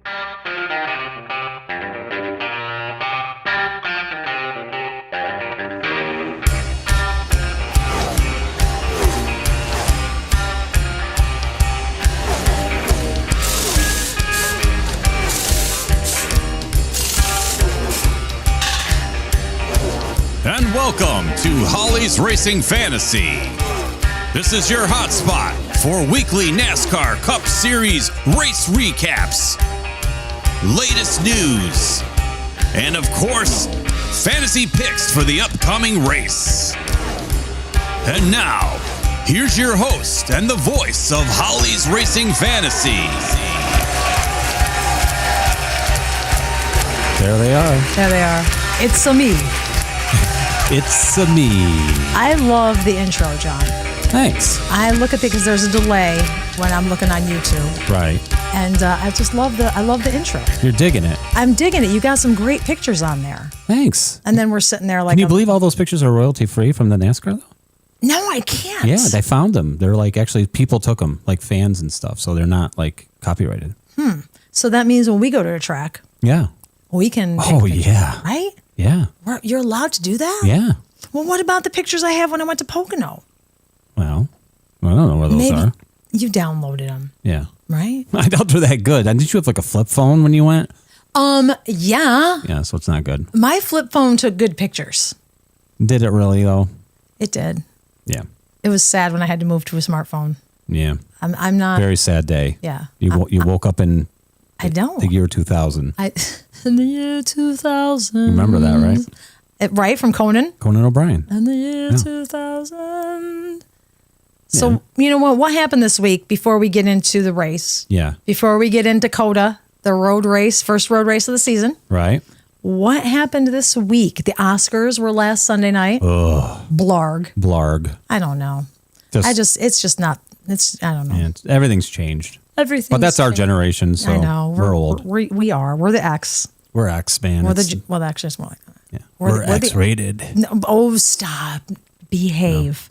And welcome to Holly's Racing Fantasy. This is your hotspot for weekly NASCAR Cup Series race recaps, latest news, and of course, fantasy picks for the upcoming race. And now, here's your host and the voice of Holly's Racing Fantasy. There they are. There they are. It's me. It's me. I love the intro, John. Thanks. I look at it because there's a delay when I'm looking on YouTube. Right. And I just love the intro. You're digging it. I'm digging it. You got some great pictures on there. Thanks. And then we're sitting there like... Can you believe all those pictures are royalty free from the NASCAR though? No, I can't. Yeah, they found them. They're like, actually, people took them, like fans and stuff. So they're not like copyrighted. So that means when we go to a track, Yeah. we can... Oh, take pictures, yeah. right? Yeah. You're allowed to do that? Yeah. Well, what about the pictures I have when I went to Pocono? Well, I don't know where those Maybe are. you downloaded them, Yeah. right? I doubt they're that good. Did you have like a flip phone when you went? Yeah. Yeah, so it's not good. My flip phone took good pictures. Did it really though? It did. Yeah. It was sad when I had to move to a smartphone. Yeah. I'm not. Very sad day. Yeah. You woke up in I don't. the year 2000. In the year 2000. You remember that, right? Right, from Conan? Conan O'Brien. In the year 2000. So, you know what? What happened this week before we get into the race? Yeah. Before we get into Dakota, the road race, first road race of the season. Right. What happened this week? The Oscars were last Sunday night. Ugh. Blarg. I don't know. I don't know. Yeah, everything's changed. Everything. But that's our generation, so I know. we're old. We are. We're the X. We're X, man. Well, actually, it's more like that. Yeah. We're We're X-rated. Oh, stop. Behave.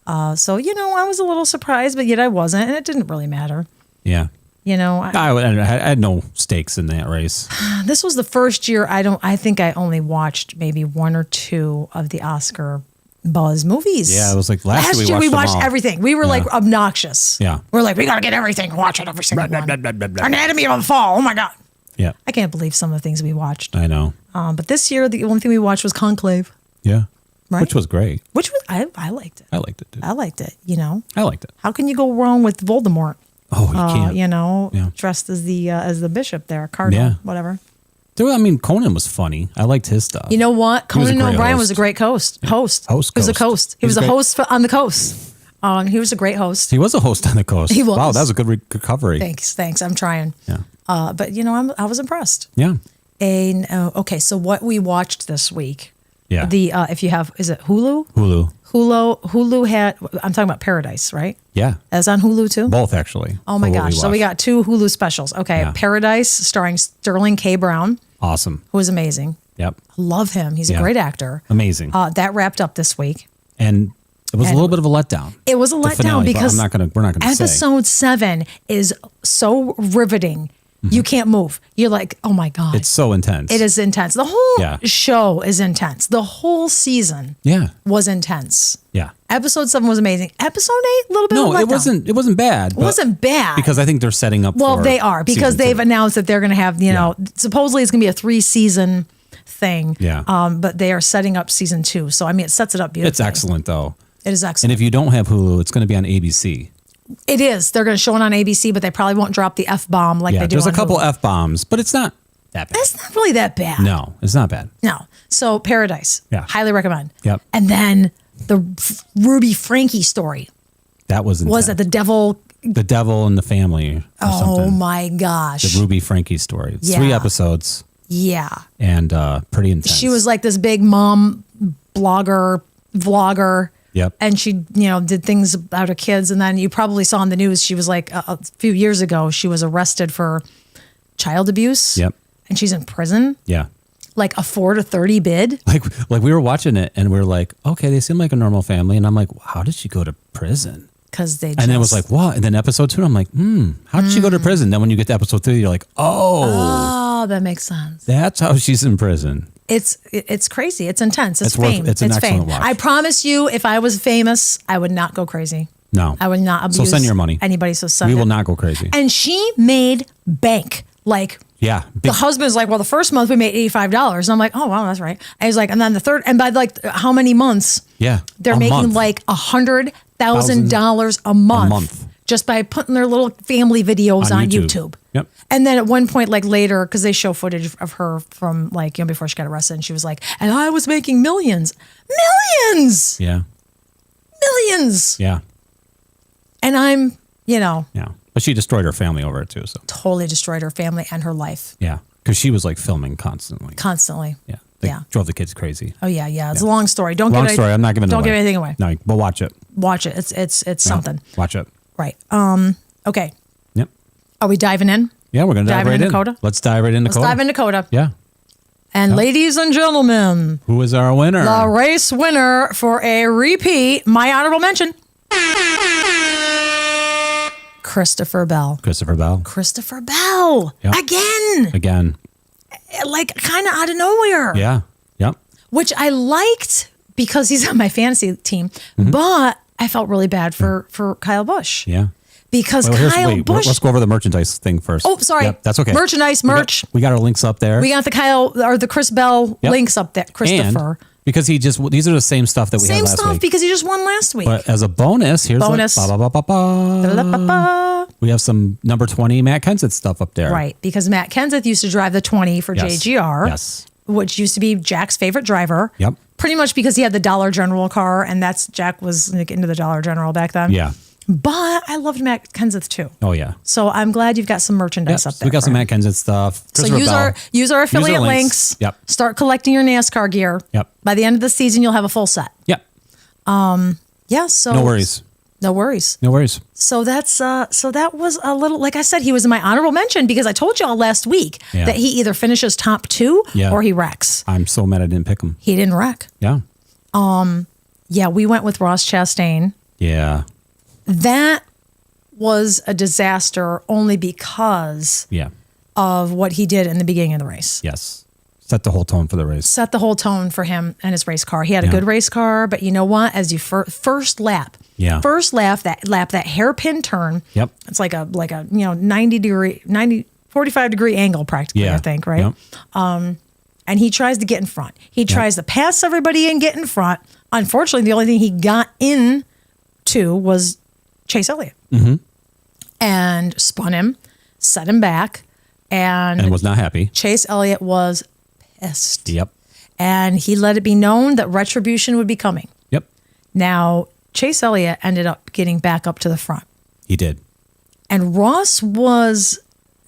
No. So, I was a little surprised, but yet I wasn't, and it didn't really matter. Yeah. I had no stakes in that race. This was the first year I think I only watched maybe one or two of the Oscar buzz movies. Yeah, it was like last year we watched everything. We were like obnoxious. Yeah. We're like, we got to get everything. Watch it every single one. Anatomy of a Fall. Oh, my God. Yeah. I can't believe some of the things we watched. I know. But this year, the only thing we watched was Conclave. Yeah. Right? Which was great. I liked it. I liked it, too. I liked it, I liked it. How can you go wrong with Voldemort? Oh, you can't. Dressed as the bishop there, cardinal, whatever. Conan was funny. I liked his stuff. You know what? Conan O'Brien host. was a great host. He was a host. He was a host on the coast. He was a great host. He was a host on the coast. He was. Wow, that was a good recovery. Thanks. I'm trying. Yeah. But I was impressed. Yeah. And okay, so what we watched this week? Yeah. If you have, is it Hulu? Hulu had. I'm talking about Paradise, right? Yeah. That's on Hulu too. Both actually. Oh my gosh! So we got two Hulu specials. Okay, Yeah. Paradise starring Sterling K. Brown, Awesome. who is amazing. Yep. I love him. He's a great actor. Amazing. That wrapped up this week. And it was a little bit of a letdown. It was a The letdown finale, but because we're not gonna say. episode 7 is so riveting. You can't move. You're like, oh my God. It's so intense. It is intense. The whole show is intense. The whole season was intense. Yeah. Episode 7 was amazing. Episode 8, a little bit of a letdown. it wasn't bad. It wasn't bad. Because I think they're setting up Well, for they are. Because season they've 2. announced that they're going to have, supposedly it's going to be a 3-season thing. Yeah. But they are setting up season 2. So, it sets it up beautifully. It's excellent, though. It is excellent. And if you don't have Hulu, it's going to be on ABC. It is. They're going to show it on ABC, but they probably won't drop the F-bomb like they do there's on a couple Hulu. F-bombs, but it's not that bad. It's not really that bad. No, it's not bad. No. So Paradise. Yeah. Highly recommend. Yep. And then the Ruby Frankie story. That was intense. Was it the devil? The Devil and the Family or something. Oh my gosh. The Ruby Frankie story. It's Yeah. 3 episodes. Yeah. And pretty intense. She was like this big mom vlogger. Yep. And she, did things about her kids. And then you probably saw in the news, she was like a few years ago, she was arrested for child abuse. Yep. And she's in prison. Yeah. Like a 4 to 30 bid. Like we were watching it and we were like, okay, they seem like a normal family. And I'm like, how did she go to prison? because they. And then it was like, what? And then episode 2, I'm like, how did she go to prison? Then when you get to episode 3, you're like, oh, that makes sense. that's how she's in prison. It's crazy. It's intense. It's It's fame. it's an excellent fame. watch. I promise you, if I was famous, I would not go crazy. No, I would not abuse. So send your money. Anybody. So send We it. will not go crazy. And she made bank. Like, Yeah, the husband's like, well, the first month we made $85. And I'm like, oh, wow, that's right. And he's like, and then the third, and by like how many months? Yeah, They're a making month. like $100,000 a month. month. Just by putting their little family videos on YouTube. Yep. And then at one point, like later, because they show footage of her from like, before she got arrested, and she was like, and I was making millions. Millions! Yeah, Millions! yeah, And I'm, yeah. But she destroyed her family over it too. So totally destroyed her family and her life yeah, because she was like filming constantly. constantly. Yeah, they Yeah. drove the kids crazy. Oh yeah. It's a long story. Don't Long give story. I'm not giving. Don't it give away. anything away. No, but watch it. Watch it. It's something. Watch it. Right. Okay. Yep. Are we diving in? Yeah, we're gonna dive Diving right into in. Coda? Let's dive right into Let's Coda. dive into Coda. Yeah. And ladies and gentlemen, Who is our winner? the race winner for a repeat, my honorable mention, Christopher Bell. Christopher Bell. Christopher Bell. Yep. Again. Again. Like kind of out of nowhere. Yeah. Yep. Which I liked because he's on my fantasy team. Mm-hmm. But I felt really bad for Kyle Busch. Yeah. Because Well, Kyle Busch. let's go over the merchandise thing first. Oh, sorry. Yep, that's okay. Merchandise, merch. We got our links up there. We got the Chris Bell Yep. links up there. Christopher. And because these are the same stuff that we had Same last stuff week. because he just won last week. But as a bonus, here's Bonus. we have some number 20 Matt Kenseth stuff up there. Right, because Matt Kenseth used to drive the 20 for Yes. JGR, Yes. which used to be Jack's favorite driver. Yep. Pretty much because he had the Dollar General car, and Jack was like, into the Dollar General back then. Yeah. But I loved Matt Kenseth too. Oh yeah. So I'm glad you've got some merchandise Yep. up So there. we got some for Matt Kenseth stuff. So Christopher Bell. use our affiliate links. Yep. Start collecting your NASCAR gear. Yep. By the end of the season, you'll have a full set. Yep. Yeah. So No worries. No worries. No worries. So that's so that was a little, like I said, he was in my honorable mention because I told y'all last week Yeah. that he either finishes top 2 Yeah. or he wrecks. I'm so mad I didn't pick him. He didn't wreck. Yeah. Yeah, we went with Ross Chastain. Yeah. That was a disaster only because Yeah. of what he did in the beginning of the race. Yes. Set the whole tone for the race. Set the whole tone for him and his race car. He had a good race car, but you know what? As you first lap, Yeah. that hairpin turn. Yep. It's like a 45 degree angle practically, Yeah. I think, right? Yep. And he tries to get in front. He tries to pass everybody and get in front. Unfortunately, the only thing he got into was Chase Elliott. Mm-hmm. And spun him, set him back, And was not happy. Chase Elliott was pissed. Yep. And he let it be known that retribution would be coming. Yep. Now, Chase Elliott ended up getting back up to the front. He did. And Ross was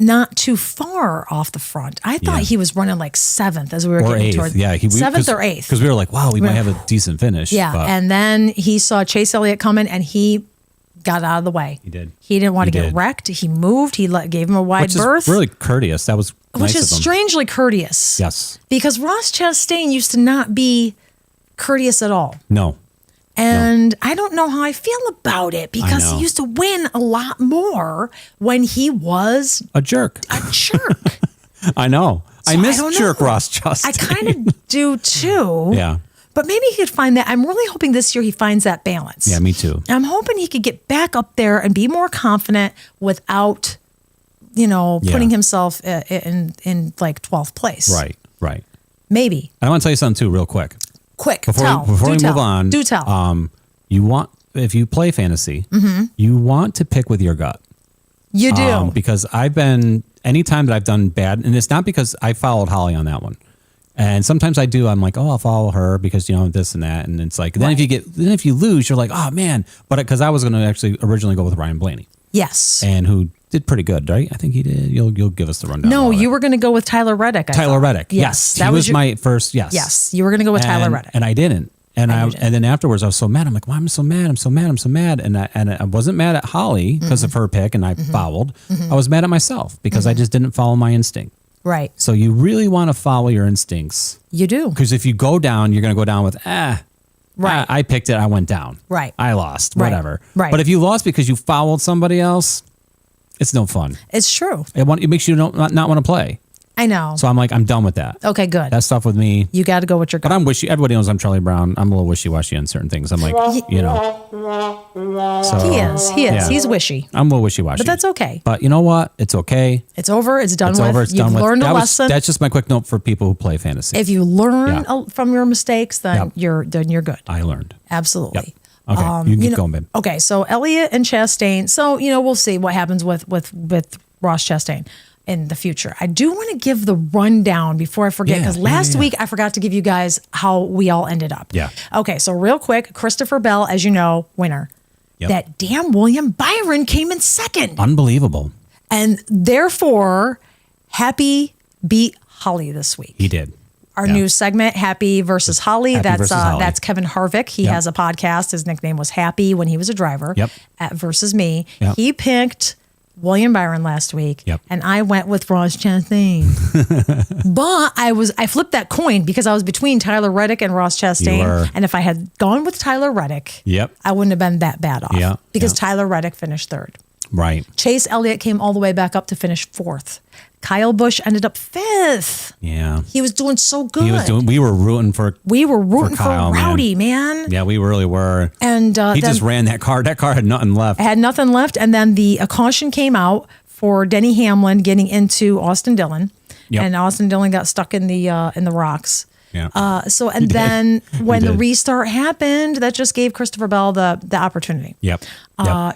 not too far off the front. I thought Yeah. he was running like 7th as we were Or getting eighth. toward Yeah. 7th or 8th. Because we were like, wow, we might have a decent finish. Yeah. But And then he saw Chase Elliott coming and he got out of the way. He did. He didn't want He to get did. wrecked. He moved. He gave him a wide which berth. is really courteous. That was which nice is of him. strangely courteous. Yes. Because Ross Chastain used to not be courteous at all. No. And I don't know how I feel about it because know. he used to win a lot more when he was A jerk. a jerk. I know. I So miss don't jerk know. Ross Chastain. I kind of do too. Yeah. But maybe he could find that. I'm really hoping this year he finds that balance. Yeah, me too. I'm hoping he could get back up there and be more confident without, putting himself in like 12th place. Right. Right. Maybe. I want to tell you something too, real quick. Quick. Before tell. we Do move tell. on, Do tell. if you play fantasy, Mm-hmm. you want to pick with your gut. You do. Because anytime that I've done bad, and it's not because I followed Holly on that one. And sometimes I do. I'm like, oh, I'll follow her because this and that, and it's like then if you lose, you're like, oh man. But because I was going to actually originally go with Ryan Blaney, Yes. and who did pretty good, right? I think he did. You'll give us the rundown. No, on all you that. were going to go with Tyler Reddick. I Tyler thought. Reddick. Yes, He was my first. Yes. Yes, you were going to go with Tyler Reddick. and I didn't. And And you didn't. and then afterwards I was so mad. I'm like, why am I so mad? I'm so mad. I'm so mad. And I wasn't mad at Holly because of her pick, and I fouled. I was mad at myself because I just didn't follow my instinct. Right. So you really want to follow your instincts, You do. because if you go down, you're going to go down with Right. I picked it. I went down. Right. I lost. Right. Whatever. Right. But if you lost because you fouled somebody else, it's no fun. It's true. It makes you not want to play. I know. So I'm like, I'm done with that. Okay, good. That stuff with me. You got to go with your gut. But I'm everybody knows I'm Charlie Brown. I'm a little wishy-washy on certain things. I'm like, you know. So, He is. yeah. He's wishy. I'm a little wishy-washy. But that's okay. But you know what? It's okay. It's over. It's done It's with. over. It's You've done with. learned a lesson. That's just my quick note for people who play fantasy. If you learn Yeah. from your mistakes, then Yep. you're good. I learned. Absolutely. Yep. Okay, you can keep going, babe. Okay, so Elliott and Chastain. So we'll see what happens with Ross Chastain in the future. I do want to give the rundown before I forget, Yeah, because yeah, last yeah. week I forgot to give you guys how we all ended up. Yeah. Okay, so real quick, Christopher Bell, as you know, winner. Yep. That damn William Byron came in second. Unbelievable. And therefore, Happy beat Holly this week. He did. Our Yeah. new segment, Happy versus Holly. Happy versus Holly. That's Kevin Harvick. He Yep. has a podcast. His nickname was Happy when he was a driver. Yep. At versus me. Yep. He picked William Byron last week. Yep. And I went with Ross Chastain. But I flipped that coin because I was between Tyler Reddick and Ross You were. Chastain. And if I had gone with Tyler Reddick, Yep. I wouldn't have been that bad off. Yeah. Because Yeah. Tyler Reddick finished third. Right. Chase Elliott came all the way back up to finish fourth. Kyle Busch ended up fifth. Yeah. He was doing so good. We were rooting for. We were rooting for Kyle, man. Rowdy, man. Yeah, we really were. And He then just ran that car. That car had nothing left. had nothing left. And then a caution came out for Denny Hamlin getting into Austin Dillon. Yep. And Austin Dillon got stuck in the rocks. Yeah. Then when the did. restart happened, that just gave Christopher Bell the opportunity. Yep.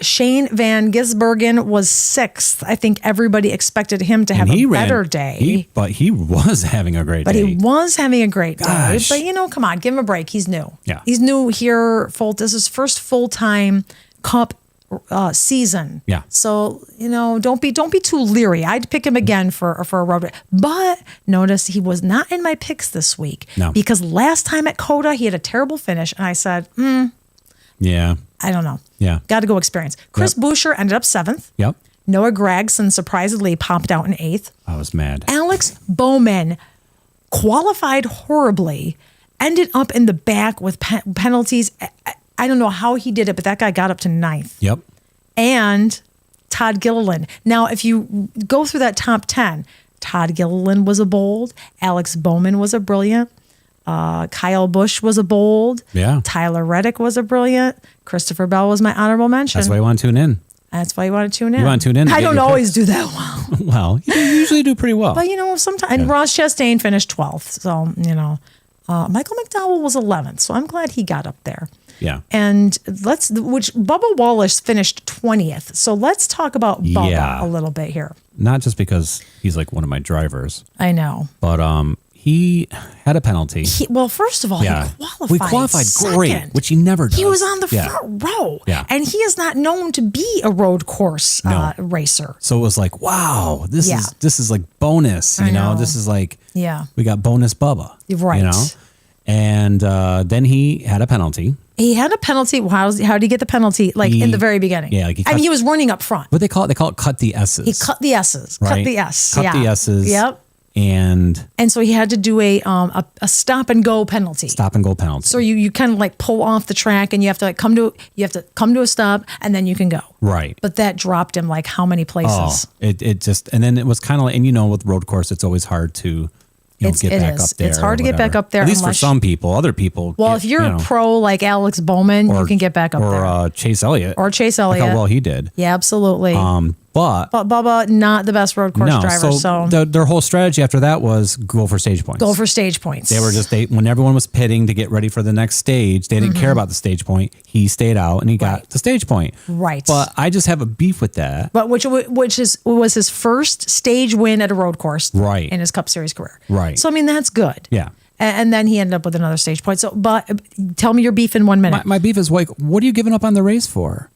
Shane Van Gisbergen was sixth. I think everybody expected him to have a better day. But he was having a great But day. he was having a great day. Gosh. But come on, give him a break. He's new. Yeah. He's new here. This is his first full-time Cup season. Yeah. So, don't be too leery. I'd pick him again for a road race. But notice he was not in my picks this week. No. Because last time at Coda, he had a terrible finish. And I said, Yeah. I don't know. Yeah. Got to go experience. Chris Buescher ended up seventh. Yep. Noah Gragson surprisingly popped out in eighth. I was mad. Alex Bowman qualified horribly, ended up in the back with penalties. I don't know how he did it, but that guy got up to ninth. Yep. And Todd Gilliland. Now, if you go through that top 10, Todd Gilliland was a bold. Alex Bowman was a brilliant. Kyle Busch was a bold. Yeah. Tyler Reddick was a brilliant. Christopher Bell was my honorable mention. That's why you want to tune in. That's why you want to tune in. You want to tune in to I get don't your always do that well. Well, you usually do pretty well. But sometimes, and Ross Chastain finished 12th. So, Michael McDowell was 11th. So I'm glad he got up there. Yeah. And Bubba Wallace finished 20th. So let's talk about Bubba Yeah. a little bit here. Not just because he's like one of my drivers, I know. but he had a penalty. First of all, Yeah. he qualified. We qualified great, second. which he never does. He was on the Yeah. front row. Yeah. And he is not known to be a road course No. racer. So it was like, wow, this Yeah. is like bonus. I know. This is like, Yeah. we got bonus Bubba. Right. And then he had a penalty. He had a penalty. How did he get the penalty? In the very beginning. Yeah, like he was running up front. What they call it cut the S's. He cut the S's. Right? Cut the S. Cut yeah. the S's. Yep. And And so he had to do a stop and go penalty. stop and go penalty. So you kind of like pull off the track and you have to come to a stop and then you can go. Right. But that dropped him like how many places? It just, and then it was kind of like, and with road course, it's always hard to get It back is. up there. It's hard or to get back whatever. up there At least for unless- some people. Other people. Well, if you're a pro like Alex Bowman, you can get back up there. Or Chase Elliott. Or Chase Look Elliott. how well he did. Yeah, absolutely. But Bubba, not the best road course no, driver. So their whole strategy after that was go for stage points. go for stage points. They were when everyone was pitting to get ready for the next stage, they didn't care about the stage point. He stayed out and he got the stage point. Right. But I just have a beef with that. But which was his first stage win at a road course Right. in his Cup Series career. Right. So, that's good. Yeah. And then he ended up with another stage point. So, but tell me your beef in 1 minute. My beef is like, what are you giving up on the race for?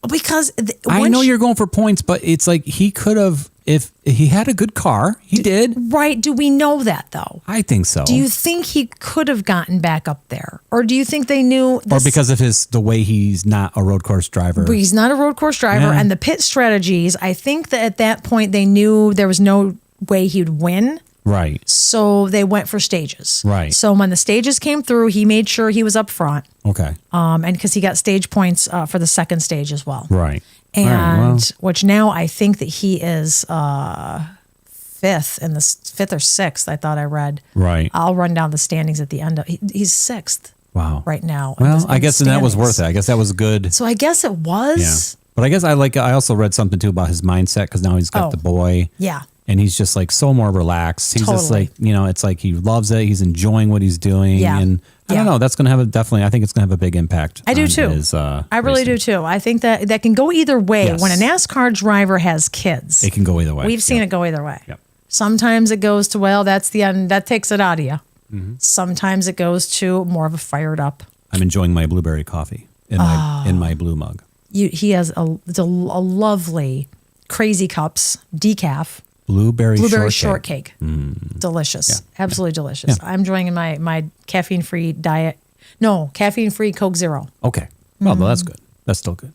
Because I know you're going for points, but it's like he could have, if he had a good car, he did. Right. Do we know that though? I think so. Do you think he could have gotten back up there? Or do you think they knew or because of the way he's not a road course driver? But he's not a road course driver. Yeah. And the pit strategies, I think that at that point they knew there was no way he'd win. Right. So they went for stages. Right. So when the stages came through, he made sure he was up front. Okay. And because he got stage points for the second stage as well. Right. And All right, well, which now I think that he is fifth or sixth. I thought I read. Right. I'll run down the standings at the end. He's sixth. Wow. Right now. Well, I guess that was worth it. I guess that was good. So I guess it was. Yeah. But I guess I also read something too about his mindset because now he's got the boy. Yeah. And he's just like so more relaxed. He's just like, it's like he loves it. He's enjoying what he's doing. Yeah. And I don't know, that's going to have I think it's going to have a big impact. I do too. I really do too. I think that can go either way. Yes. When a NASCAR driver has kids, it can go either way. We've seen it go either way. Yep. Sometimes it goes to, well, that's the end. That takes it out of you. Mm-hmm. Sometimes it goes to more of a fired up. I'm enjoying my blueberry coffee in my blue mug. He has a lovely Crazy Cups decaf. Blueberry shortcake. Delicious. Yeah. Absolutely delicious. Yeah. I'm enjoying my caffeine-free caffeine-free Coke Zero. Okay. Well, that's good. That's still good.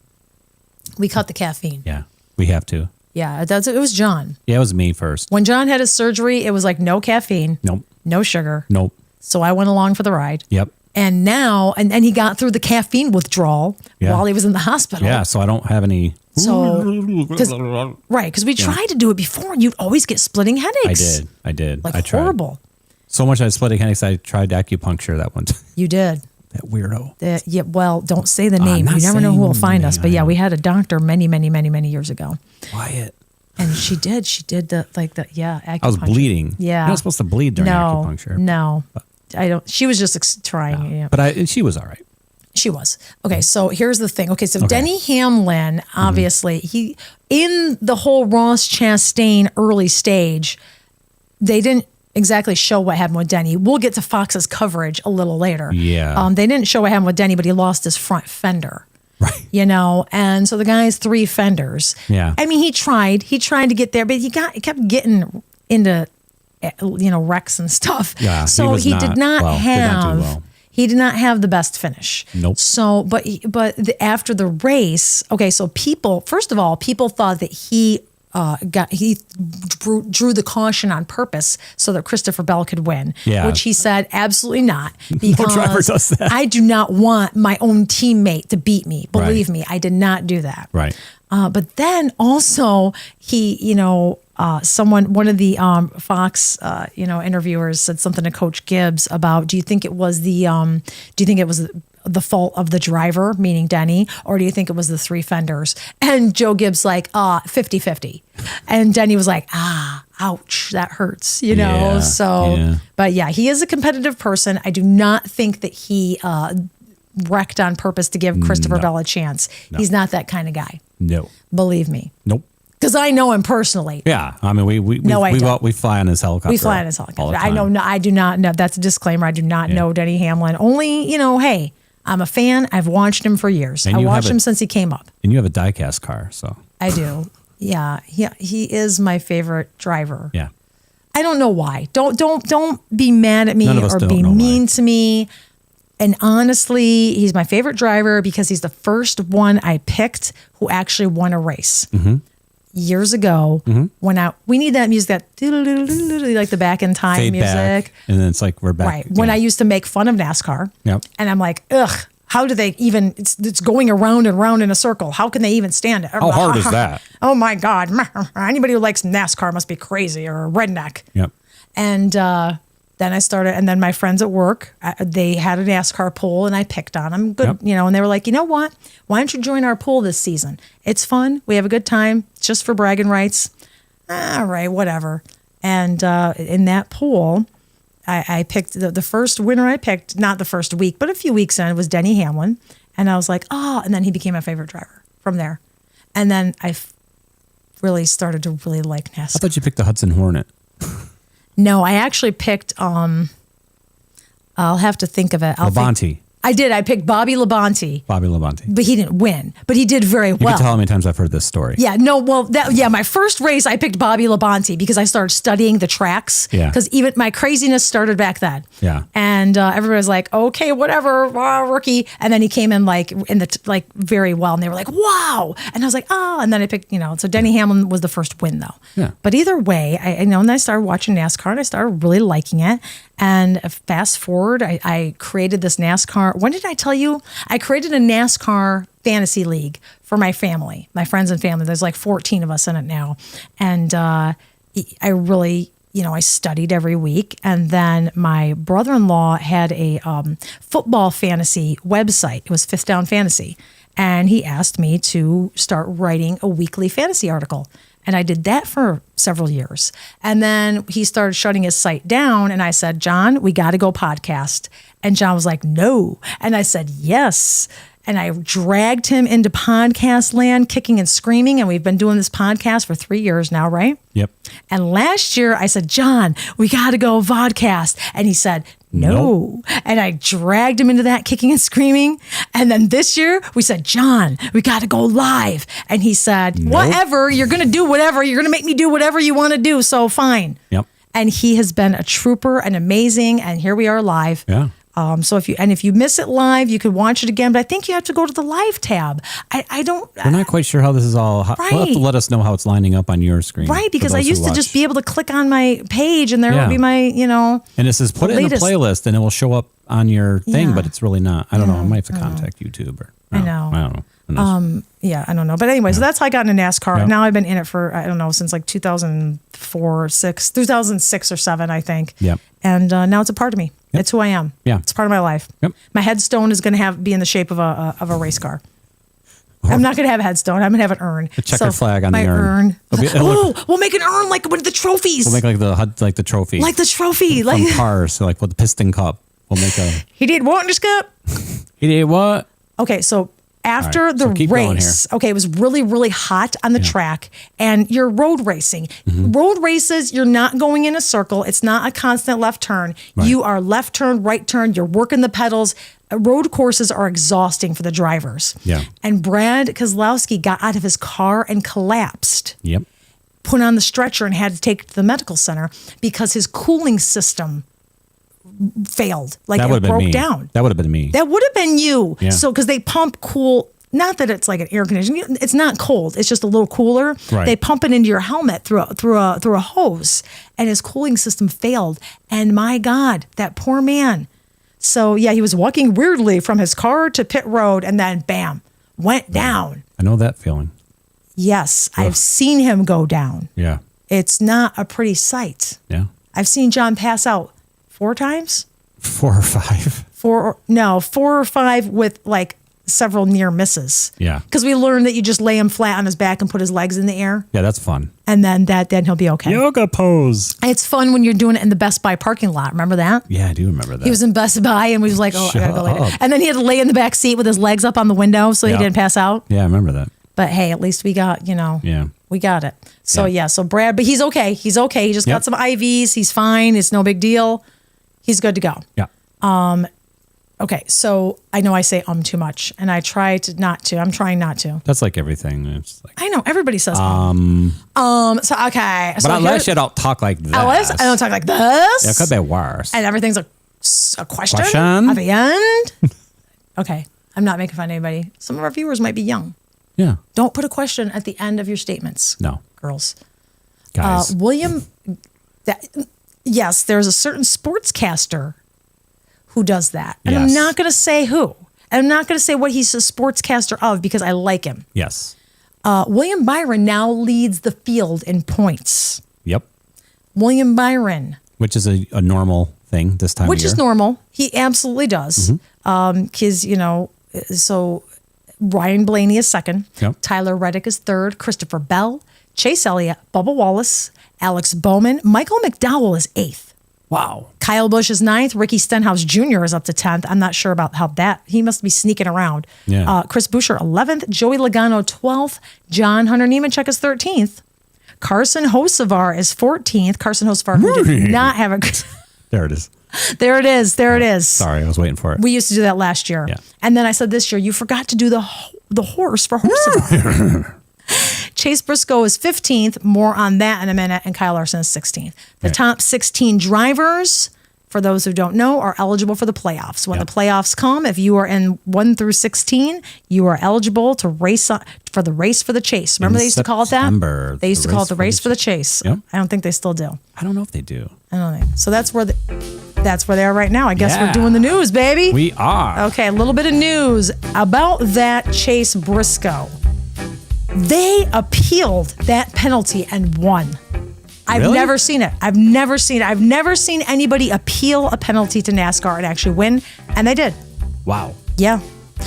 We cut the caffeine. Yeah, we have to. Yeah, it was John. Yeah, it was me first. When John had his surgery, it was like no caffeine. Nope. No sugar. Nope. So I went along for the ride. Yep. And now, and he got through the caffeine withdrawal while he was in the hospital. Yeah, so I don't have any. So, because we tried to do it before, and you'd always get splitting headaches. I did. Like I tried. horrible. So much I had splitting headaches, I tried acupuncture that one time. You did. That weirdo. Yeah, well, don't say the name. You never know who will find us. But yeah, we had a doctor many, many, many, many years ago. Wyatt. And she did acupuncture. I was bleeding. Yeah. You're not supposed to bleed during acupuncture. No. I don't. She was just trying. No. Yeah. But she was all right. She was. Okay, so here's the thing. Okay, so Denny Hamlin, obviously, he in the whole Ross Chastain early stage, they didn't exactly show what happened with Denny. We'll get to Fox's coverage a little later. Yeah. They didn't show what happened with Denny, but he lost his front fender. Right. And so the guy has 3 fenders. Yeah. I mean, he tried to get there, but he kept getting into wrecks and stuff. Yeah. So he did not have the best finish. Nope. So, after the race, okay, so people thought that he drew the caution on purpose so that Christopher Bell could win. Yeah. Which he said, absolutely not. Because no driver does that. I do not want my own teammate to beat me. Believe me, I did not do that. Right. But then also he, one of the Fox, interviewers said something to Coach Gibbs about, do you think it was the fault of the driver, meaning Denny, or do you think it was the 3 fenders? And Joe Gibbs like, 50-50. And Denny was like, ouch, that hurts, Yeah, So, yeah. But yeah, he is a competitive person. I do not think that he wrecked on purpose to give Christopher Bell a chance. No. He's not that kind of guy. No. Believe me. Nope. Because I know him personally. Yeah, I mean, we fly on his helicopter. We fly on his helicopter. all the I time. know. I do not know. That's a disclaimer. I do not know Denny Hamlin. Only, hey, I'm a fan. I've watched him for years. I watched him since he came up. And you have a diecast car, so I do. Yeah, he is my favorite driver. yeah. I don't know why. Don't be mad at me or be mean to me. And honestly, he's my favorite driver because he's the first one I picked who actually won a race. Mm-hmm. Years ago, when we need that music, that like the back in time Fade music. back, and then it's like we're back. Right. When I used to make fun of NASCAR. Yep. And I'm like, ugh, how do they even, it's going around and around in a circle. How can they even stand it? How hard is that? Oh my God. Anybody who likes NASCAR must be crazy or a redneck. Yep. And then I started, and then my friends at work, they had a NASCAR pool and I picked on them. Good, Yep. and they were like, you know what? Why don't you join our pool this season? It's fun. We have a good time. It's just for bragging rights. All right, whatever. And in that pool, I picked the first winner I picked, not the first week, but a few weeks in, was Denny Hamlin. And I was like, and then he became my favorite driver from there. And then I really started to really like NASCAR. I thought you picked the Hudson Hornet. No, I actually picked, I'll have to think of it. Labonte. I did. I picked Bobby Labonte. Bobby Labonte. But he didn't win. But he did very You well. can tell how many times I've heard this story. Yeah, no, well, my first race, I picked Bobby Labonte because I started studying the tracks. Yeah. Because even my craziness started back then. Yeah. And everybody was like, okay, whatever, rookie. And then he came in very well. And they were like, wow. And I was like, oh. And then I picked, so Denny Hamlin was the first win, though. Yeah. But either way, and then I started watching NASCAR and I started really liking it. And fast forward, I created this NASCAR. When did I tell you? I created a NASCAR fantasy league for my family, my friends and family. There's like 14 of us in it now. And I really, I studied every week. And then my brother-in-law had a football fantasy website. It was Fifth Down Fantasy. And he asked me to start writing a weekly fantasy article. And I did that for several years. And then he started shutting his site down. And I said, John, we got to go podcast. And John was like, no. And I said, yes. And I dragged him into podcast land, kicking and screaming. And we've been doing this podcast for 3 years now, right? Yep. And last year I said, John, we got to go vodcast. And he said, no. And I dragged him into that, kicking and screaming. And then this year we said, John, we got to go live. And he said, whatever, you're going to do whatever. You're going to make me do whatever you want to do. So fine. Yep. And he has been a trooper and amazing. And here we are live. Yeah. So if you miss it live, you could watch it again. But I think you have to go to the live tab. We're not quite sure how this is all. Right. You'll have to let us know how it's lining up on your screen. Right, because I those who used to watch. just be able to click on my page and there Yeah. would be my, And it says put it in the latest. playlist and it will show up on your thing, Yeah. but it's really not. I don't know. I might have to contact YouTube or I know. I don't know. Who knows? Yeah, I don't know. But anyway, so that's how I got into NASCAR. Yeah. Now I've been in it for, I don't know, since like 2006 or 7, I think. Yep. And now it's a part of me. Yep. It's who I am. Yeah. It's part of my life. Yep. My headstone is going to be in the shape of a race car. I'm not going to have a headstone. I'm going to have an urn. A checkered flag on my the urn. We'll make an urn like with the trophies. We'll make like the trophy. Like the trophy. From cars, so like with the piston cup. We'll make a. He did what in this cup? He did what? Okay, so after right, the so keep going race, okay, it was really, really hot on the track, and you're road racing. Road races, you're not going in a circle. It's not a constant left turn. Right. You are left turn, right turn. You're working the pedals. Road courses are exhausting for the drivers. Yeah. And Brad Keselowski got out of his car and collapsed. Yep. Put on the stretcher and had to take it to the medical center because his cooling system failed. Like That it would have been broke me. down. That would have been me. That would have been you. Yeah. So, because they pump cool, not that it's like an air conditioning, it's not cold. It's just a little cooler. Right. They pump it into your helmet through a hose, and his cooling system failed. And my God, that poor man. So yeah, he was walking weirdly from his car to pit road, and then bam, went down. I know that feeling. Yes, I've seen him go down. Yeah. It's not a pretty sight. Yeah. I've seen John pass out 4 times. 4 or 5. 4 or 5 with like several near misses. Yeah. Because we learned that you just lay him flat on his back and put his legs in the air. Yeah, that's fun. And then he'll be okay. Yoga pose. It's fun when you're doing it in the Best Buy parking lot. Remember that? Yeah, I do remember that. He was in Best Buy and we was like, I gotta go later. up. And then he had to lay in the back seat with his legs up on the window so he Yeah. didn't pass out. Yeah, I remember that. But hey, at least we got, Yeah. we got it. So Yeah. so Brad, but he's okay. He's okay. He just got Yep. some IVs. He's fine. It's no big deal. He's good to go. Yeah. Okay, so I know I say too much, and I try to not to. I'm trying not to. That's like everything. It's like, I know everybody says So okay, so but unless you don't talk like that. Unless I don't talk like this. It could be worse. And everything's a question Question? at the end. Okay, I'm not making fun of anybody. Some of our viewers might be young. Yeah. Don't put a question at the end of your statements. No. Girls. Guys. William. Yes, there's a certain sportscaster who does that. And I'm Yes. not going to say who. And I'm not going to say what he's a sportscaster of because I like him. Yes. William Byron now leads the field in points. Yep. William Byron. Which is a normal thing this time of Which year. is normal. He absolutely does. Because, so Ryan Blaney is second. Yep. Tyler Reddick is third. Christopher Bell, Chase Elliott, Bubba Wallace, Alex Bowman. Michael McDowell is eighth. Wow. Kyle Busch is ninth. Ricky Stenhouse Jr. is up to 10th. I'm not sure about how that. He must be sneaking around. Yeah. Chris Buescher, 11th. Joey Logano, 12th. John Hunter Nemechek is 13th. Carson Hocevar is 14th. Carson Hocevar, who did not have a... There it is. There it is. There it is. Sorry, I was waiting for it. We used to do that last year. Yeah. And then I said this year, you forgot to do the horse for Horseable. Chase Briscoe is 15th. More on that in a minute. And Kyle Larson is 16th. The top 16 drivers, for those who don't know, are eligible for the playoffs. When the playoffs come, if you are in 1 through 16, you are eligible to race for the race for the chase. Remember they used to call it that? They used to call it the race for the chase. Yep. I don't think they still do. I don't know if they do. I don't think. So that's where they are right now. I guess we're doing the news, baby. We are. Okay, a little bit of news about that Chase Briscoe. They appealed that penalty and won. I've Really? never seen it. I've never seen anybody appeal a penalty to NASCAR and actually win, and they did. Wow. Yeah.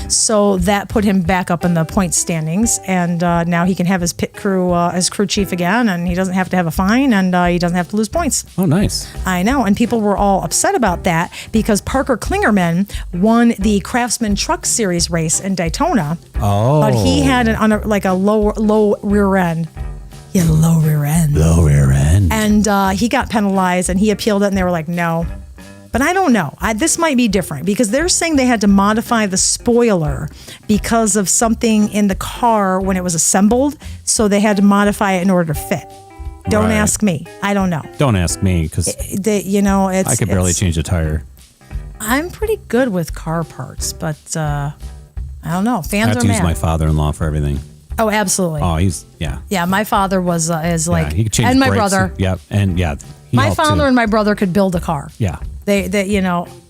So that put him back up in the point standings, and now he can have his pit crew as crew chief again, and he doesn't have to have a fine, and he doesn't have to lose points. Oh, nice. I know, and people were all upset about that because Parker Klingerman won the Craftsman Truck Series race in Daytona, but he had a low rear end. He had a low rear end. Low rear end. And he got penalized, and he appealed it, and they were like, no. But I don't know. This might be different because they're saying they had to modify the spoiler because of something in the car when it was assembled. So they had to modify it in order to fit. Don't ask me. I don't know. Don't ask me because I could barely change a tire. I'm pretty good with car parts, but I don't know. I Fans have are to use mad. my father-in-law for everything. Oh, absolutely. Oh, he's, yeah. Yeah, my father was is like, he could change and my brakes. brother. Yep, and yeah. My father and my brother could build a car. Yeah. They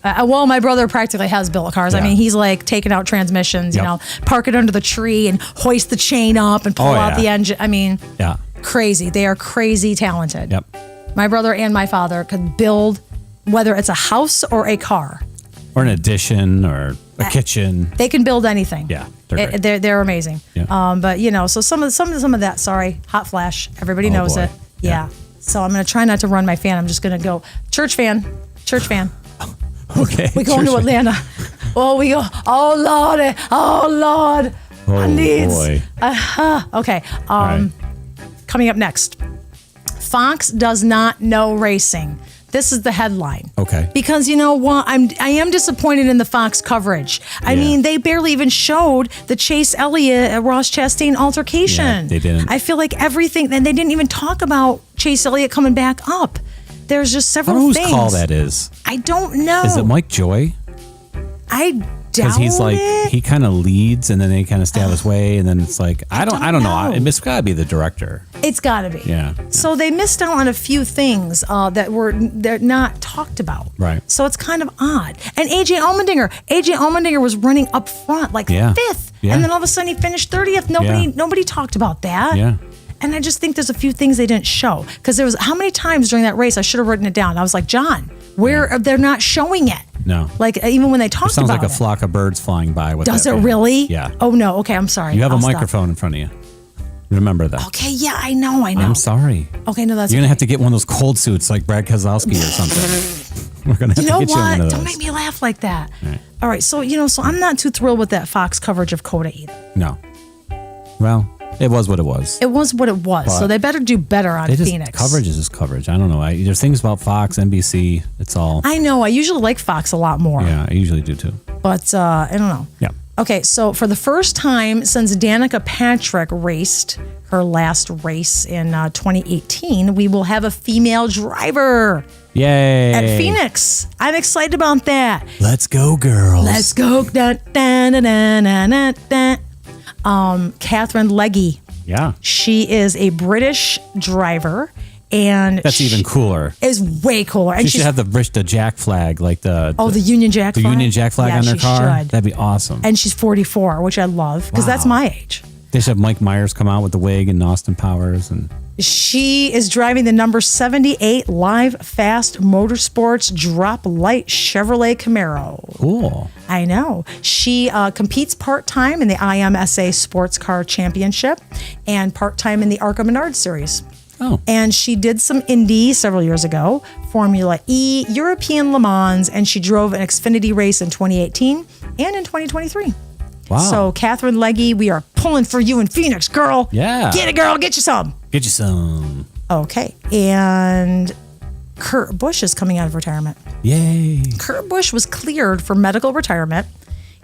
well, my brother practically has built cars. I Yeah. mean, he's like taking out transmissions, Yep. park it under the tree and hoist the chain up and pull out the engine. I mean, yeah. crazy. They are crazy talented. Yep. My brother and my father could build, whether it's a house or a car. Or an addition or a kitchen. They can build anything. Yeah, they're great. They're amazing. Yeah. But so some of that. Sorry, hot flash. Everybody knows boy. it. Yeah. So I'm gonna try not to run my fan. I'm just gonna go church fan. Okay. We go into Atlanta. Oh, we go. Oh Lord. Oh Lord. Oh, boy. Okay. Right. Coming up next, Fox does not know racing. This is the headline. Okay. Because you know what? I am disappointed in the Fox coverage. I mean, they barely even showed the Chase Elliott Ross Chastain altercation. Yeah, they didn't. I feel like everything, and they didn't even talk about Chase Elliott coming back up. There's just I don't several know whose things. call that is. I don't know. Is it Mike Joy? I Because doubt he's like, it. he kind of leads and then they kind of stay out of his way. And then it's like, I don't know. know. It's got to be the director. It's got to be. Yeah. So they missed out on a few things they're not talked about. Right. So it's kind of odd. And AJ Allmendinger was running up front like fifth, Yeah. and then all of a sudden he finished 30th. Nobody talked about that. Yeah. And I just think there's a few things they didn't show because there was how many times during that race I should have written it down. I was like, John, they're not showing it. No. Like even when they talked Sounds about like a it. flock of birds flying by. With Does that it van. really? Yeah. Oh no. Okay, I'm sorry. You have I'll a stop. microphone in front of you. Remember that. Okay, yeah, I know. I'm sorry. Okay, no, that's You're going to okay. have to get one of those cold suits like Brad Keselowski or something. We're going to have You know to get you one what? of those. Don't make me laugh like that. Right. All right, so so I'm not too thrilled with that Fox coverage of Coda either. No. Well, it was what it was. It was what it was, so they better do better on Phoenix. Coverage is just coverage. I don't know. There's things about Fox, NBC. It's all. I know. I usually like Fox a lot more. Yeah, I usually do too. But I don't know. Yeah. Okay, so for the first time since Danica Patrick raced her last race in 2018, we will have a female driver Yay. at Phoenix. I'm excited about that. Let's go, girls. Let's go. Da, da, da, da, da, da, da. Catherine Legge. Yeah. She is a British driver, and That's even cooler. Is way cooler. And She should have the Jack flag, like the Union Jack the flag. Union Jack flag Yeah, on their she car. should. That'd be awesome. And she's 44, which I love because that's Wow. my age. They should have Mike Myers come out with the wig and Austin Powers and. She is driving the number 78 Live Fast Motorsports Drop Light Chevrolet Camaro. Cool. I know. She competes part-time in the IMSA Sports Car Championship and part-time in the ARCA Menard Series. Oh. And she did some Indy several years ago, Formula E, European Le Mans, and she drove an Xfinity race in 2018 and in 2023. Wow. So, Catherine Legge, we are pulling for you in Phoenix, girl. Yeah. Get it, girl. Get you some. Get you some. Okay. And Kurt Busch is coming out of retirement. Yay. Kurt Busch was cleared for medical retirement.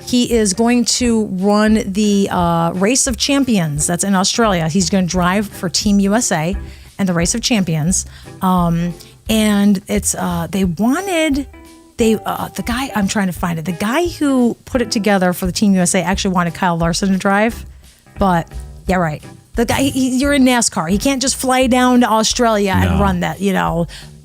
He is going to run the Race of Champions. That's in Australia. He's going to drive for Team USA and the Race of Champions. And it's the guy, I'm trying to find it. The guy who put it together for the Team USA actually wanted Kyle Larson to drive. But yeah, right. The guy, you're in NASCAR. He can't just fly down to Australia and run that,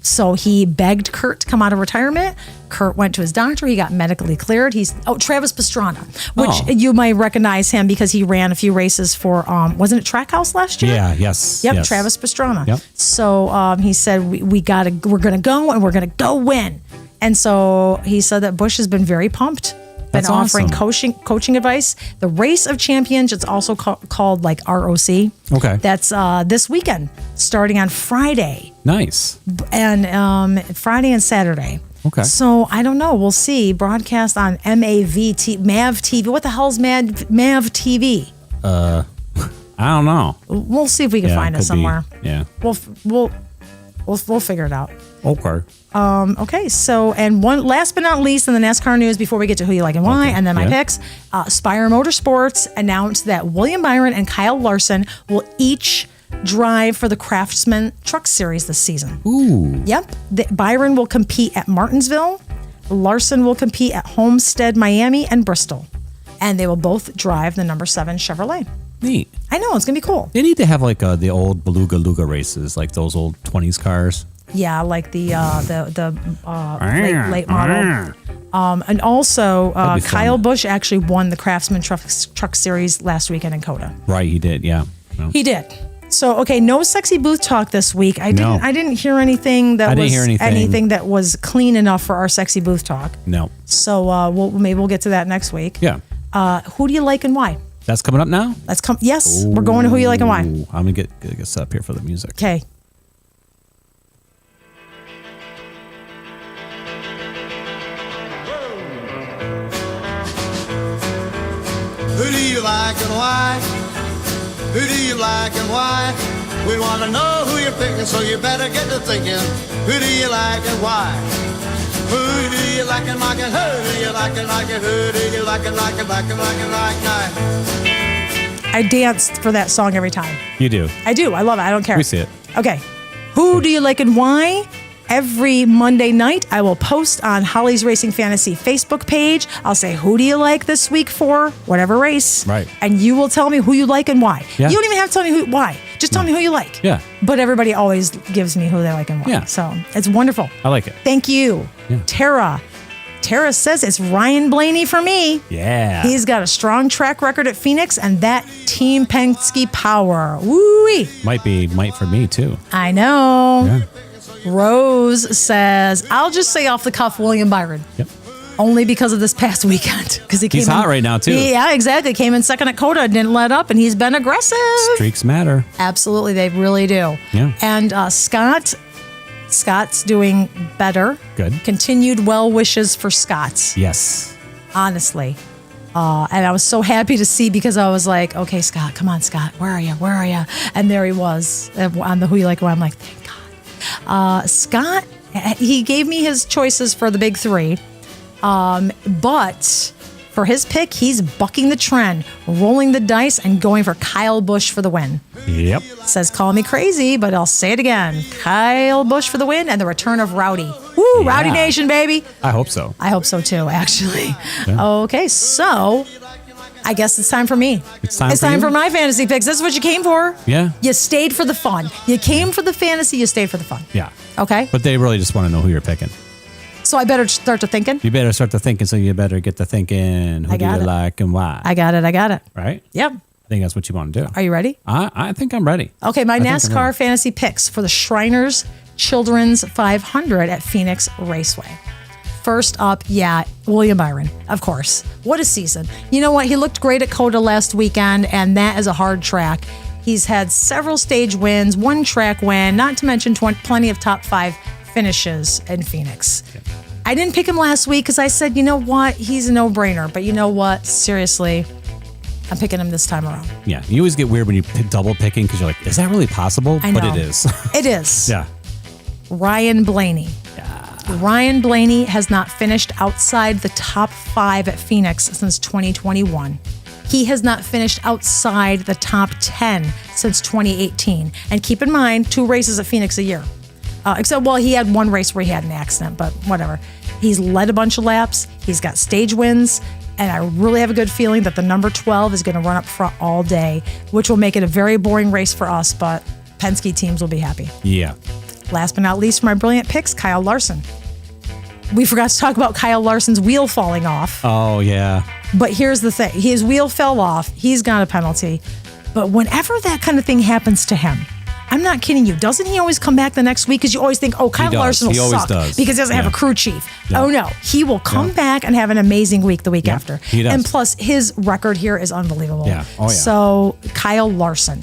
So he begged Kurt to come out of retirement. Kurt went to his doctor. He got medically cleared. Travis Pastrana, which you might recognize him because he ran a few races for, wasn't it Trackhouse last year? Yeah, yes. Yep, yes. Travis Pastrana. Yep. So he said, we're going to go and we're going to go win. And so he said that Busch has been very pumped. Been That's offering awesome. coaching advice. The Race of Champions, it's also called like ROC. Okay. That's this weekend, starting on Friday. Nice. And Friday and Saturday. Okay. So I don't know. We'll see. Broadcast on MAV TV. What the hell's MAV TV? I don't know. We'll see if we can find it somewhere. Yeah. We'll figure it out. Okay. Okay, so, and one last but not least in the NASCAR news before we get to who you like and why, and then my picks, Spire Motorsports announced that William Byron and Kyle Larson will each drive for the Craftsman Truck Series this season. Ooh. Yep. Byron will compete at Martinsville. Larson will compete at Homestead, Miami, and Bristol. And they will both drive the number 7 Chevrolet. Neat. I know, it's going to be cool. They need to have like the old Beluga Luga races, like those old 20s cars. Yeah, like the late model. And also, Kyle Busch actually won the Craftsman Truck Series last weekend in COTA. Right, he did, yeah. No. He did. So, okay, no sexy booth talk this week. I didn't hear anything that anything that was clean enough for our sexy booth talk. No. So maybe we'll get to that next week. Yeah. Who do you like and why? That's coming up now? Yes, we're going to who you like and why. Ooh, I'm gonna get set up here for the music. Okay. Who do you like and why? Who do you like and why? We want to know who you're picking, so you better get to thinking. Who do you like and why? Who do you like and like and who do you like and like and who do you like and like and like and like and like? I dance for that song every time. You do. I do. I love it. I don't care. We see it. Okay. Who do you like and why? Every Monday night, I will post on Holly's Racing Fantasy Facebook page. I'll say, who do you like this week for whatever race? Right. And you will tell me who you like and why. Yeah. You don't even have to tell me why. Just tell me who you like. Yeah. But everybody always gives me who they like and why. Yeah. So it's wonderful. I like it. Thank you. Yeah. Tara says it's Ryan Blaney for me. Yeah. He's got a strong track record at Phoenix and that Team Penske power. Woo-wee. Might for me too. I know. Yeah. Rose says, I'll just say off the cuff William Byron. Yep. Only because of this past weekend. Because He's hot right now, too. Yeah, exactly. Came in second at COTA, didn't let up, and he's been aggressive. Streaks matter. Absolutely, they really do. Yeah. And Scott's doing better. Good. Continued well wishes for Scott. Yes. Honestly. And I was so happy to see because I was like, okay, Scott, come on, Scott. Where are you? Where are you? And there he was on the Who You Like Who. I'm like, thank God. Scott, he gave me his choices for the big 3. But for his pick, he's bucking the trend, rolling the dice, and going for Kyle Busch for the win. Yep. Says, call me crazy, but I'll say it again. Kyle Busch for the win and the return of Rowdy. Woo, Yeah. Rowdy Nation, baby. I hope so. I hope so too, actually. Yeah. Okay, so I guess it's time for me. It's time for my fantasy picks. This is what you came for. Yeah. You stayed for the fun. You came for the fantasy, you stayed for the fun. Yeah. Okay? But they really just want to know who you're picking. So I better start to thinking? You better start to thinking, so you better get to thinking who I do you got it. like and why. I got it. Right? Yep. I think that's what you want to do. Are you ready? I think I'm ready. Okay, my I think I'm NASCAR ready. fantasy picks for the Shriners Children's 500 at Phoenix Raceway. First up, William Byron, of course. What a season. You know what? He looked great at COTA last weekend, and that is a hard track. He's had several stage wins, 1 track win, not to mention plenty of top 5 finishes in Phoenix. Yeah. I didn't pick him last week because I said, you know what? He's a no-brainer. But you know what? Seriously, I'm picking him this time around. Yeah. You always get weird when you double picking because you're like, is that really possible? I know. But it is. It is. Yeah. Ryan Blaney. Ryan Blaney has not finished outside the top 5 at Phoenix since 2021. He has not finished outside the top 10 since 2018. And keep in mind, 2 races at Phoenix a year. Except, well, he had 1 race where he had an accident, but whatever. He's led a bunch of laps. He's got stage wins. And I really have a good feeling that the number 12 is going to run up front all day, which will make it a very boring race for us, but Penske teams will be happy. Yeah. Last but not least, for my brilliant picks, Kyle Larson. We forgot to talk about Kyle Larson's wheel falling off. Oh, yeah. But here's the thing. His wheel fell off. He's got a penalty. But whenever that kind of thing happens to him, I'm not kidding you. Doesn't he always come back the next week? Because you always think, oh, Kyle Larson will suck because he doesn't have a crew chief. Yeah. Oh, no. He will come back and have an amazing week the week after. He does. And plus, his record here is unbelievable. Yeah. Oh, yeah. So, Kyle Larson.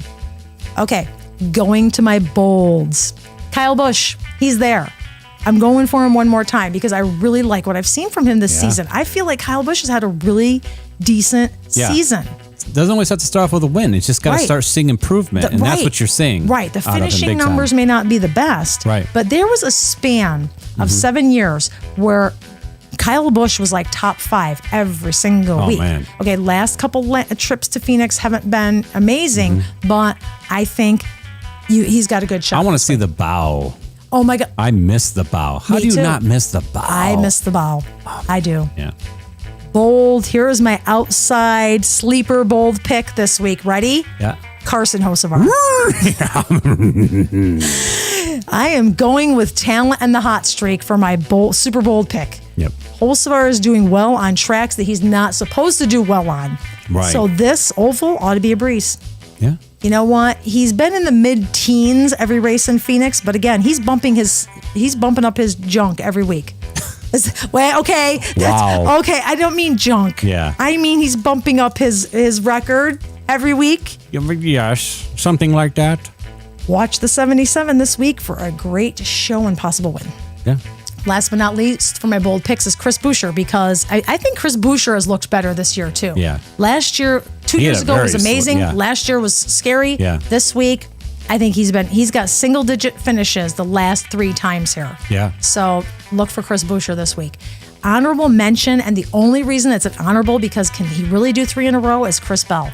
Okay. Going to my bolds. Kyle Busch. He's there. I'm going for him one more time because I really like what I've seen from him this season. I feel like Kyle Busch has had a really decent season. Doesn't always have to start off with a win. It's just got to start seeing improvement, and that's what you're seeing. Right. The finishing numbers may not be the best, but there was a span of 7 years where Kyle Busch was like top 5 every single week. Man. Okay, last couple trips to Phoenix haven't been amazing, but I think he's got a good shot. I want to see the bow. Oh my God. I miss the bow. How do you not miss the bow? I miss the bow. I do. Yeah. Bold. Here is my outside sleeper bold pick this week. Ready? Yeah. Carson Hocevar. I am going with talent and the hot streak for my super bold pick. Yep. Hocevar is doing well on tracks that he's not supposed to do well on. Right. So this oval ought to be a breeze. Yeah. You know what? He's been in the mid-teens every race in Phoenix, but again, he's bumping up his junk every week. Well, okay. Wow. Okay, I don't mean junk. Yeah. I mean he's bumping up his record every week. Yes, something like that. Watch the 77 this week for a great show and possible win. Yeah. Last but not least for my bold picks is Chris Buescher because I think Chris Buescher has looked better this year too. Yeah. Last year, 2 years ago was amazing. Last year was scary. Yeah. This week, I think he's got single digit finishes the last 3 times here. Yeah. So look for Chris Buescher this week. Honorable mention, and the only reason it's an honorable because can he really do 3 in a row is Chris Bell.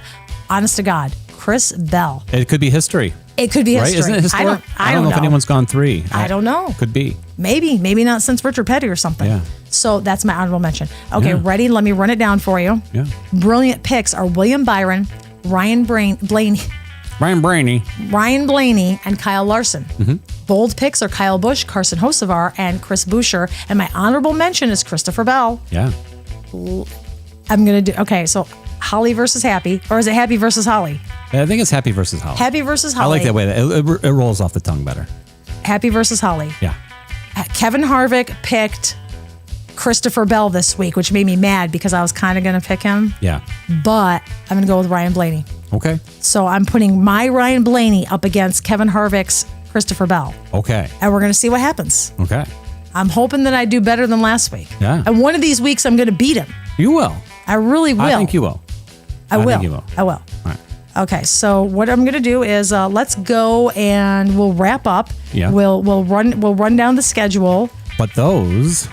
Honest to God, Chris Bell. It could be history. It could be history. Right? Isn't it historic? I don't know if anyone's gone 3. I don't know. Could be. Maybe not since Richard Petty or something. Yeah. So that's my honorable mention. Okay, ready? Let me run it down for you. Yeah. Brilliant picks are William Byron, Ryan Blaney, and Kyle Larson. Bold picks are Kyle Busch, Carson Hocevar, and Chris Buescher. And my honorable mention is Christopher Bell. Yeah. I'm going to do, okay, so Holly versus Happy, or is it Happy versus Holly? I think it's Happy versus Holly. Happy versus Holly. I like that way. It rolls off the tongue better. Happy versus Holly. Yeah. Kevin Harvick picked Christopher Bell this week, which made me mad because I was kind of going to pick him. Yeah. But I'm going to go with Ryan Blaney. Okay. So I'm putting my Ryan Blaney up against Kevin Harvick's Christopher Bell. Okay. And we're going to see what happens. Okay. I'm hoping that I do better than last week. Yeah. And one of these weeks I'm going to beat him. You will. I really will. I think you will. I will. think you will. I will. All right. Okay, so what I'm going to do is let's go and we'll wrap up. Yeah. We'll run down the schedule. But those,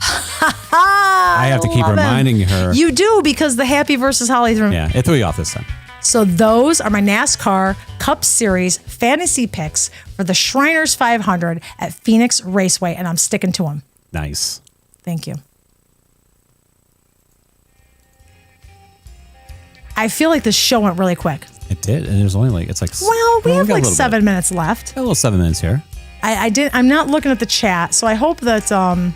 I have to keep reminding her. You do because the Happy versus Holly. Yeah, it threw you off this time. So those are my NASCAR Cup Series fantasy picks for the Shriners 500 at Phoenix Raceway, and I'm sticking to them. Nice. Thank you. I feel like this show went really quick. It did, and there's only we have like 7 minutes left. A little 7 minutes here. I'm not looking at the chat, so I hope that oh,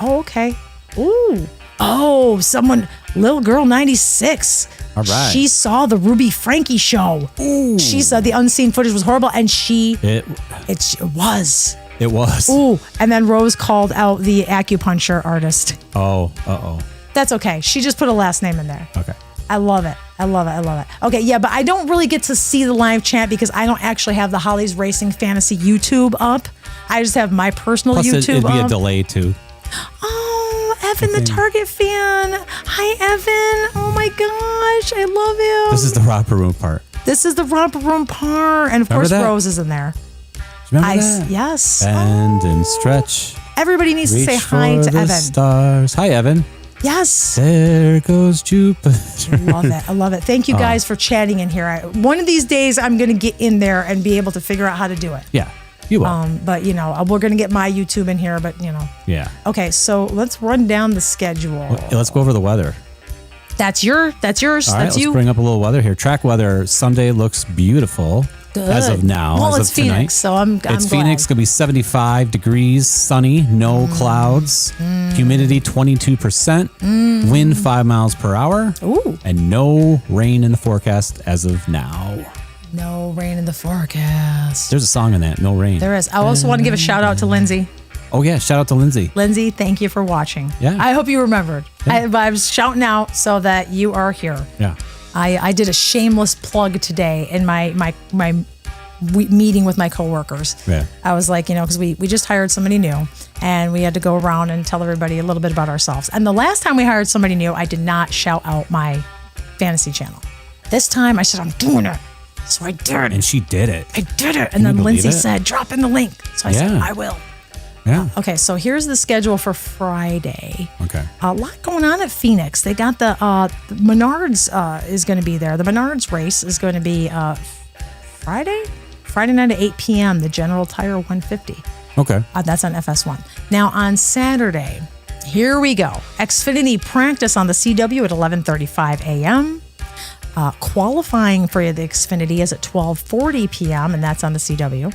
okay. Ooh. Oh, someone, Little Girl 96. All right. She saw the Ruby Frankie show. Ooh. She said the unseen footage was horrible, and It was. It was. Ooh. And then Rose called out the acupuncture artist. Oh, uh-oh. That's okay. She just put a last name in there. Okay. I love it. Okay, yeah, but I don't really get to see the live chat because I don't actually have the Holly's Racing Fantasy YouTube up. I just have my personal Plus YouTube it'd be up. a delay, too. Oh, Evan, the Target fan. Hi, Evan. Oh, my gosh. I love him. This is the romper room part. This is the romper room part. And, of Remember course, that? Rose is in there. Remember that? Yes. Bend and stretch. Everybody needs to Reach say hi for to the Evan. Stars. Hi, Evan. Yes. There goes Jupiter. Love it. I love it. Thank you guys for chatting in here. One of these days, I'm going to get in there and be able to figure out how to do it. Yeah, you will. But, we're going to get my YouTube in here, but, Yeah. Okay, so let's run down the schedule. Well, let's go over the weather. That's yours. All right, That's let's you. bring up a little weather here. Track weather Sunday looks beautiful. Good. As of now. Well, as it's of tonight. Phoenix, so I'm It's glad. Phoenix, going to be 75 degrees, sunny, no clouds, humidity 22%, wind 5 miles per hour, Ooh. and no rain in the forecast as of now. No rain in the forecast. There's a song in that, no rain. There is. I also want to give a shout out to Lindsay. Oh, yeah, shout out to Lindsay. Lindsay, thank you for watching. Yeah. I hope you remembered. Yeah. I was shouting out so that you are here. Yeah. I did a shameless plug today in my meeting with my coworkers. Yeah. I was like, because we just hired somebody new and we had to go around and tell everybody a little bit about ourselves. And the last time we hired somebody new, I did not shout out my fantasy channel. This time I said, I'm doing it. So I did. And she did it. I did it. Can And then you believe Lindsay it? said, drop in the link. So I said, Yeah. I will. Yeah. Okay, so here's the schedule for Friday. Okay. A lot going on at Phoenix. They got the Menards is going to be there. The Menards race is going to be Friday night at 8 p.m. The General Tire 150. Okay. That's on FS1. Now on Saturday, here we go. Xfinity practice on the CW at 11:35 a.m. Qualifying for the Xfinity is at 12:40 p.m. and that's on the CW.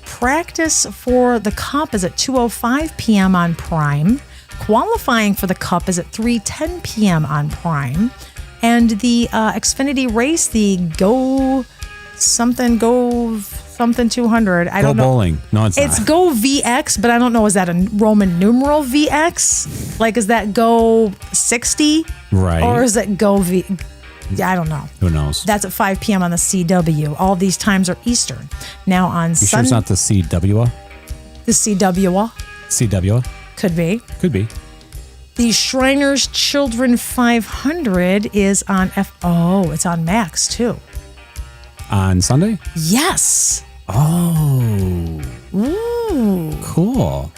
Practice for the Cup is at 2:05 p.m. on Prime. Qualifying for the Cup is at 3:10 p.m. on Prime. And the Xfinity race, the Go something 200. I don't know. Go bowling. No, it's It's not. Go VX, but I don't know. Is that a Roman numeral VX? Like, is that Go 60? Right. Or is it Go V? I don't know. Who knows? That's at 5 p.m. on the CW. All these times are Eastern. Now on You sure Sunday, it's not the CW? the CW CW? could be. Could be. The Shriners Children 500 is on it's on Max too. On Sunday? Yes. Oh. Ooh, Cool.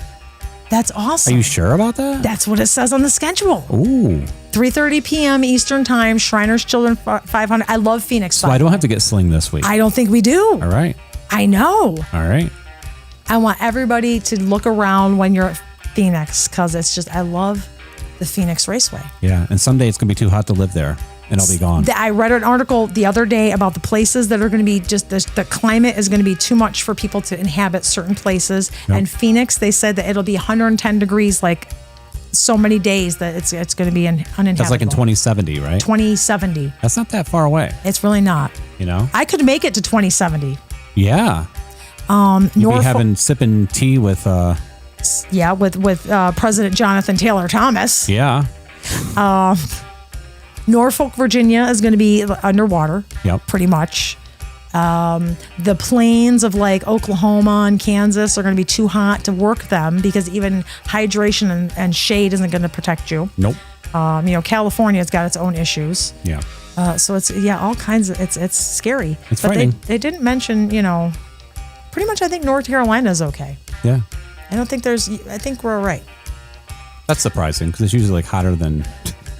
that's Are awesome. you sure about that? That's what it says on the schedule. Ooh. 3:30 p.m. Eastern Time, Shriners Children 500. I love Phoenix. So I don't have to get Sling this week. I don't think we do. All right. I know. All right. I want everybody to look around when you're at Phoenix because it's just, I love the Phoenix Raceway. Yeah. And someday it's going to be too hot to live there and I'll be gone. I read an article the other day about the places that are going to be just, the climate is going to be too much for people to inhabit certain places. Yep. And Phoenix, they said that it'll be 110 degrees like so many days that it's going to be uninhabitable. That's like in 2070, right? 2070. That's not that far away, It's really not. you know? I could make it to 2070. Yeah. You'd be Norfolk, sipping tea with, with President Jonathan Taylor Thomas. yeah. Norfolk, Virginia is going to be underwater. Yep. Pretty much. The plains of like Oklahoma and Kansas are going to be too hot to work them because even hydration and shade isn't going to protect you. Nope. California's got its own issues. Yeah. So it's, all kinds of, it's scary. It's but frightening. they didn't mention, pretty much I think North Carolina is okay. Yeah. I think we're all right. That's surprising because it's usually like hotter than.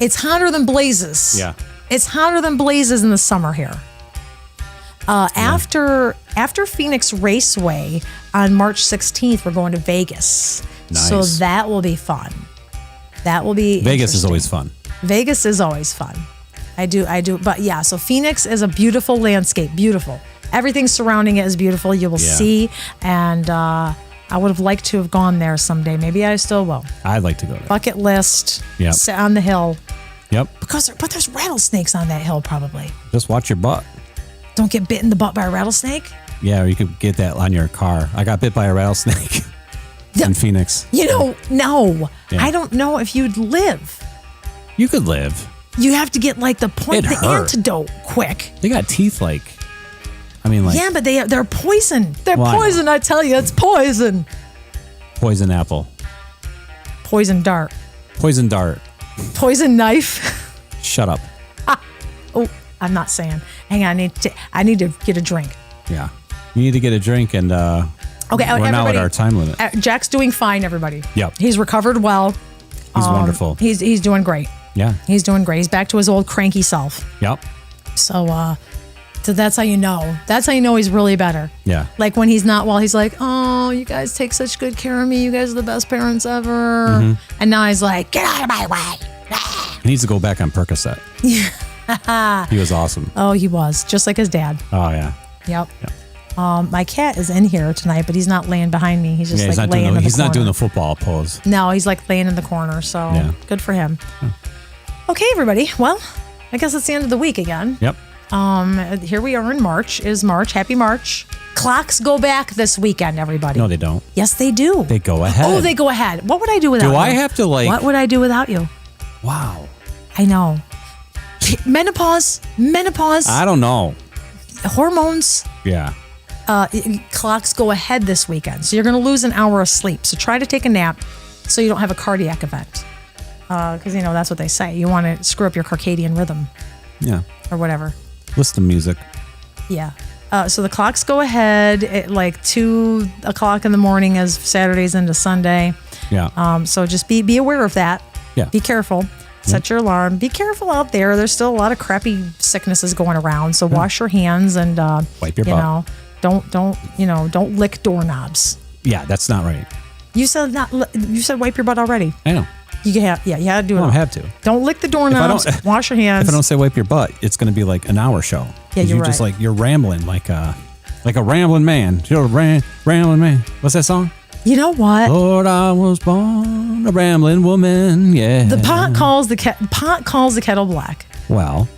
It's hotter than blazes. Yeah. It's hotter than blazes in the summer here. After Phoenix Raceway on March 16th, we're going to Vegas. Nice. So that will be fun. That will be Vegas is interesting. always fun. Vegas is always fun. I do. But yeah, so Phoenix is a beautiful landscape. Beautiful. Everything surrounding it is beautiful. You will Yeah. see. And I would have liked to have gone there someday. Maybe I still will. I'd like to go there. Bucket list. Yep. Sit on the hill. Yep. But there's rattlesnakes on that hill probably. Just watch your butt. Don't get bit in the butt by a rattlesnake. Yeah, or you could get that on your car. I got bit by a rattlesnake in Phoenix. No. Yeah. I don't know if you'd live. You could live. You have to get like the It hurt. antidote quick. They got teeth like. Yeah, but they're poison. They're Well, I know. poison. I tell you, it's poison. Poison apple. Poison dart. Poison dart. Poison knife. Shut up. Oh, I'm not saying. Hang on, I need to get a drink. Yeah. You need to get a drink and Okay, We're now at everybody- our time limit. Jack's doing fine, everybody. Yep. He's recovered well. He's wonderful. He's doing great. Yeah. He's doing great. He's back to his old cranky self. Yep. So that's how you know. That's how you know he's really better. Yeah. Like when he's not well, he's like, oh, you guys take such good care of me. You guys are the best parents ever. Mm-hmm. And now he's like, get out of my way. He needs to go back on Percocet. He was awesome. Oh, he was just like his dad. Oh, yeah. Yep. My cat is in here tonight, but he's not laying behind me. He's just He's like not laying doing in the he's corner. not doing the football pose. No, he's like laying in the corner. So Yeah. good for him. Okay, everybody. Well, I guess it's the end of the week again. Yep. Here we are in March. It is March. Happy March. Clocks go back this weekend, everybody. No, they don't. Yes, they do. They go ahead. Oh, they go ahead. What would I do without you? Do I have to like? What would I do without you? Wow. I know. Menopause. I don't know. Hormones. Yeah. Clocks go ahead this weekend. So you're going to lose an hour of sleep. So try to take a nap so you don't have a cardiac event. Because, that's what they say. You want to screw up your circadian rhythm Yeah. or whatever. Listen to music. Yeah. So the clocks go ahead at like 2 o'clock in the morning as Saturdays into Sunday. Yeah. So just be aware of that. Yeah. Be careful. Set your alarm. Be careful out there. There's still a lot of crappy sicknesses going around. So wash your hands and Wipe your butt. Don't lick doorknobs. Yeah, that's not right. You said wipe your butt already. I know. You had to do it. I don't have to. Don't lick the doorknobs. Wash your hands. If I don't say wipe your butt, it's going to be like an hour show. Yeah, you're just right. like you're rambling like a rambling man. You're a rambling man. What's that song? You know what? Lord, I was born a rambling woman. Yeah. The pot calls the kettle black. Well,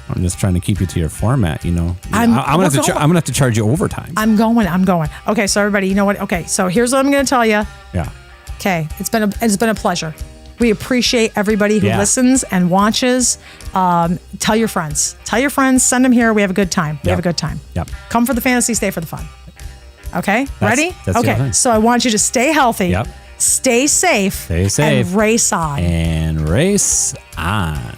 I'm just trying to keep you to your format. I'm gonna have to charge you overtime. I'm going. Okay, so everybody, you know what? Okay, so here's what I'm going to tell you. Yeah. Okay, it's been a pleasure. We appreciate everybody who Yeah. listens and watches. Tell your friends. Send them here. We have a good time. We have a good time. Yep. Come for the fantasy, stay for the fun. Okay, ready? that's the other okay, thing. so I want you to stay healthy. Yep. Stay safe. Stay safe. And race on. And race on.